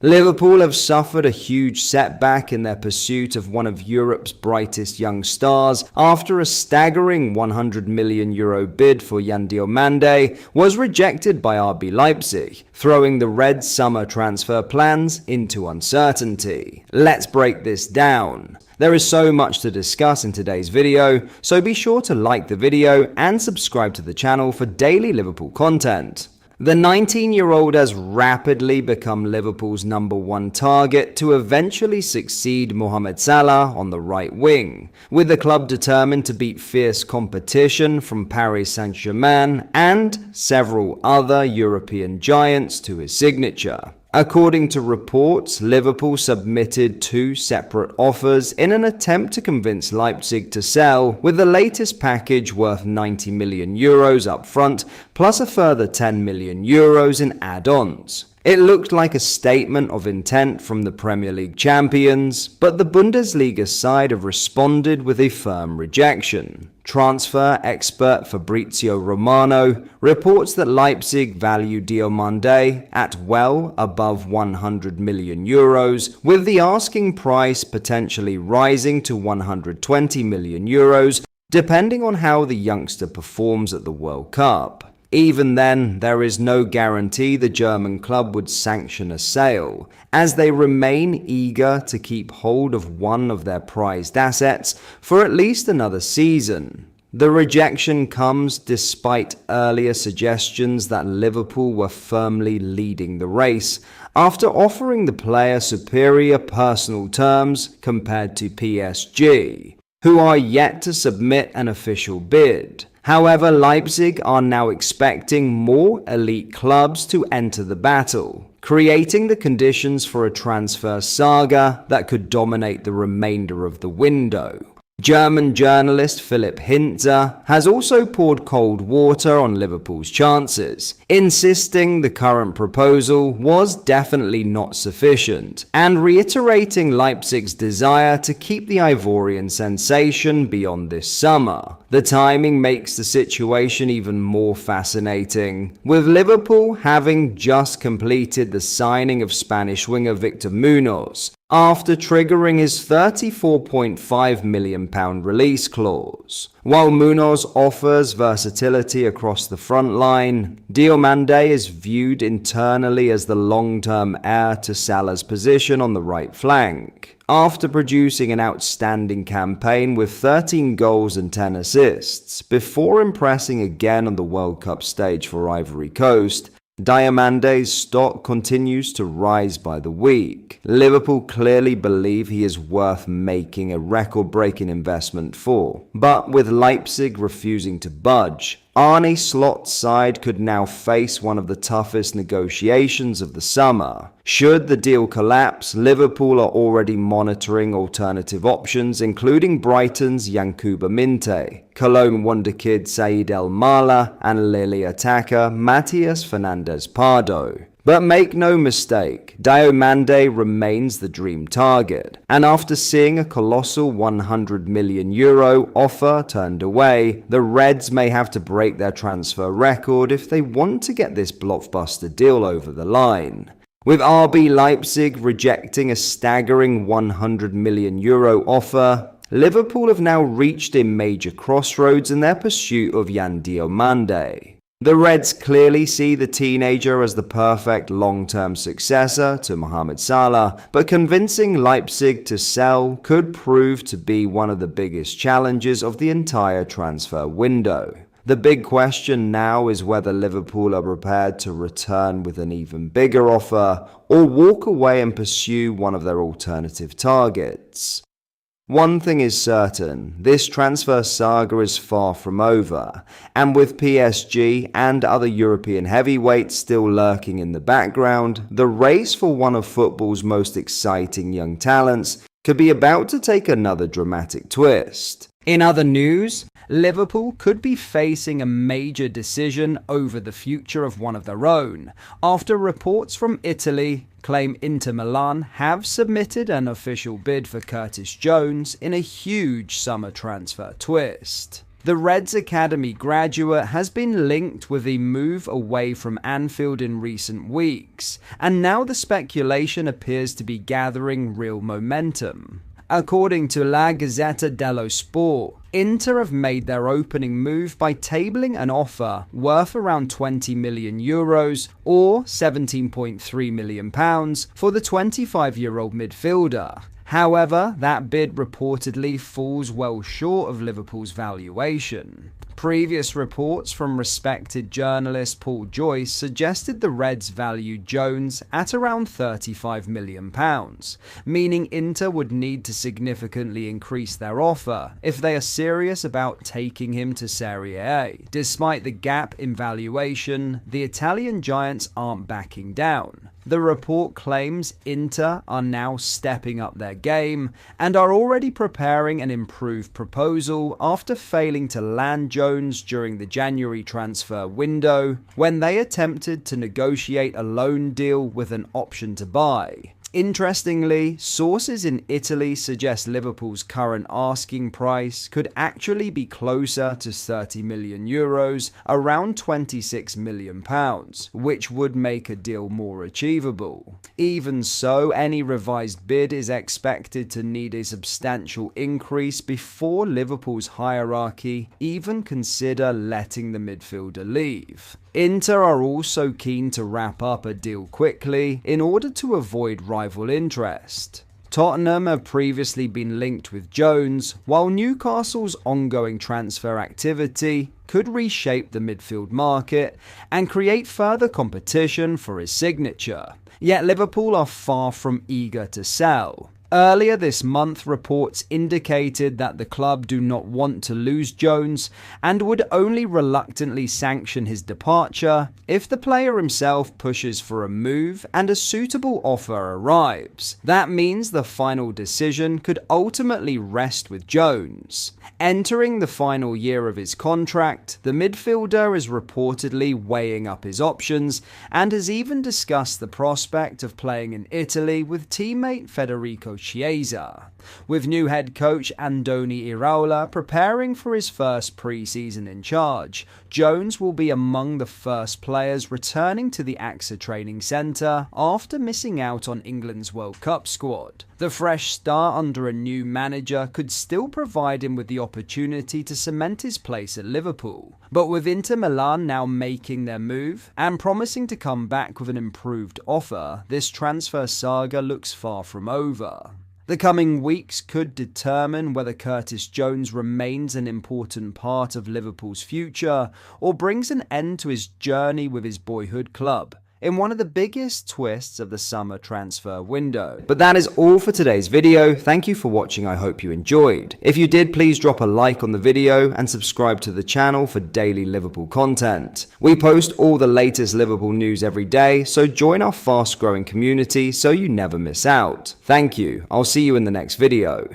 Liverpool have suffered a huge setback in their pursuit of one of Europe's brightest young stars after a staggering €100 million bid for Yandom Mande was rejected by RB Leipzig, throwing the Reds' summer transfer plans into uncertainty. Let's break this down. There is so much to discuss in today's video, so be sure to like the video and subscribe to the channel for daily Liverpool content. The 19-year-old has rapidly become Liverpool's #1 target to eventually succeed Mohamed Salah on the right wing, with the club determined to beat fierce competition from Paris Saint-Germain and several other European giants to his signature. According to reports, Liverpool submitted 2 separate offers in an attempt to convince Leipzig to sell, with the latest package worth €90 million up front, plus a further €10 million in add-ons. It looked like a statement of intent from the Premier League champions, but the Bundesliga side have responded with a firm rejection. Transfer expert Fabrizio Romano reports that Leipzig value Yandom Mande at well above €100 million, with the asking price potentially rising to €120 million, depending on how the youngster performs at the World Cup. Even then, there is no guarantee the German club would sanction a sale, as they remain eager to keep hold of one of their prized assets for at least another season. The rejection comes despite earlier suggestions that Liverpool were firmly leading the race, after offering the player superior personal terms compared to PSG, who are yet to submit an official bid. However, Leipzig are now expecting more elite clubs to enter the battle, creating the conditions for a transfer saga that could dominate the remainder of the window. German journalist Philipp Hinze has also poured cold water on Liverpool's chances, insisting the current proposal was definitely not sufficient, and reiterating Leipzig's desire to keep the Ivorian sensation beyond this summer. The timing makes the situation even more fascinating, with Liverpool having just completed the signing of Spanish winger Victor Munoz, after triggering his £34.5 million release clause. While Munoz offers versatility across the front line, Yandom Mande is viewed internally as the long-term heir to Salah's position on the right flank, after producing an outstanding campaign with 13 goals and 10 assists, before impressing again on the World Cup stage for Ivory Coast. Yandom Mande's stock continues to rise by the week. Liverpool clearly believe he is worth making a record-breaking investment for, but with Leipzig refusing to budge, Arne Slot's side could now face one of the toughest negotiations of the summer. Should the deal collapse, Liverpool are already monitoring alternative options, including Brighton's Yandom Mande, Cologne wonderkid Said El Mala, and Lille attacker Matías Fernández Pardo. But make no mistake, Yandom Mande remains the dream target, and after seeing a colossal €100 million offer turned away, the Reds may have to break their transfer record if they want to get this blockbuster deal over the line. With RB Leipzig rejecting a staggering €100 million offer, Liverpool have now reached a major crossroads in their pursuit of Yandom Mande. The Reds clearly see the teenager as the perfect long-term successor to Mohamed Salah, but convincing Leipzig to sell could prove to be one of the biggest challenges of the entire transfer window. The big question now is whether Liverpool are prepared to return with an even bigger offer or walk away and pursue one of their alternative targets. One thing is certain, this transfer saga is far from over, and with PSG and other European heavyweights still lurking in the background, the race for one of football's most exciting young talents could be about to take another dramatic twist. In other news, Liverpool could be facing a major decision over the future of one of their own, after reports from Italy claim Inter Milan have submitted an official bid for Curtis Jones in a huge summer transfer twist. The Reds Academy graduate has been linked with a move away from Anfield in recent weeks, and now the speculation appears to be gathering real momentum. According to La Gazzetta dello Sport, Inter have made their opening move by tabling an offer worth around 20 million euros or £17.3 million for the 25-year-old midfielder. However, that bid reportedly falls well short of Liverpool's valuation. Previous reports from respected journalist Paul Joyce suggested the Reds valued Jones at around £35 million, meaning Inter would need to significantly increase their offer if they are serious about taking him to Serie A. Despite the gap in valuation, the Italian giants aren't backing down. The report claims Inter are now stepping up their game and are already preparing an improved proposal after failing to land Jones during the January transfer window when they attempted to negotiate a loan deal with an option to buy. Interestingly, sources in Italy suggest Liverpool's current asking price could actually be closer to 30 million euros, around 26 million pounds, which would make a deal more achievable. Even so, any revised bid is expected to need a substantial increase before Liverpool's hierarchy even consider letting the midfielder leave. Inter are also keen to wrap up a deal quickly in order to avoid rival interest. Tottenham have previously been linked with Jones, while Newcastle's ongoing transfer activity could reshape the midfield market and create further competition for his signature. Yet Liverpool are far from eager to sell. Earlier this month, reports indicated that the club do not want to lose Jones and would only reluctantly sanction his departure if the player himself pushes for a move and a suitable offer arrives. That means the final decision could ultimately rest with Jones. Entering the final year of his contract, the midfielder is reportedly weighing up his options and has even discussed the prospect of playing in Italy with teammate Federico Chiesa. With new head coach Andoni Iraola preparing for his first pre-season in charge, Jones will be among the first players returning to the AXA training centre after missing out on England's World Cup squad. The fresh start under a new manager could still provide him with the opportunity to cement his place at Liverpool. But with Inter Milan now making their move and promising to come back with an improved offer, this transfer saga looks far from over. The coming weeks could determine whether Curtis Jones remains an important part of Liverpool's future or brings an end to his journey with his boyhood club in one of the biggest twists of the summer transfer window. But that is all for today's video. Thank you for watching. I hope you enjoyed. If you did, please drop a like on the video and subscribe to the channel for daily Liverpool content. We post all the latest Liverpool news every day, so join our fast growing community so you never miss out. Thank you. I'll see you in the next video.